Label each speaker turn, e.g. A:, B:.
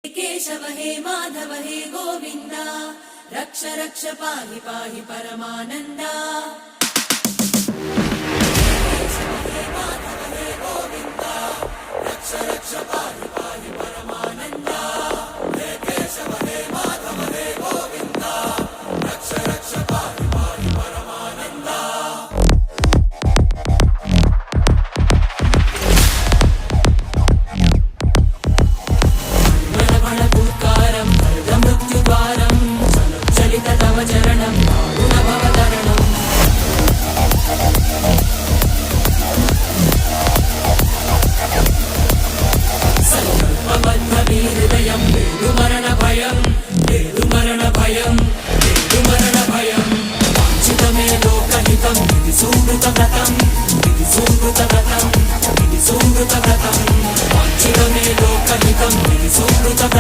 A: केशव हे माधव हे गोविंद रक्ष रक्ष पाहि पाहि परमानंदा। केशव हे माधव हे गोविंद रक्ष रक्ष पाहि पाहि परमानंदा। हे केशव हे माधव हे गोविंद रक्ष रक्ष पाहि पाहि परमानंदा। चरणं गुणभवतरणं संकल्पबद्धवीहृदयं वेदुमरणभयं वेदुमरणभयं वेदुमरणभयं वाञ्छितमे लोकहितं विधि सुहृतव्रतं विधि सुहृतव्रतं विधि सुहृतव्रतं वाञ्छितमे लोकहितं विधि सुहृतव्रतं।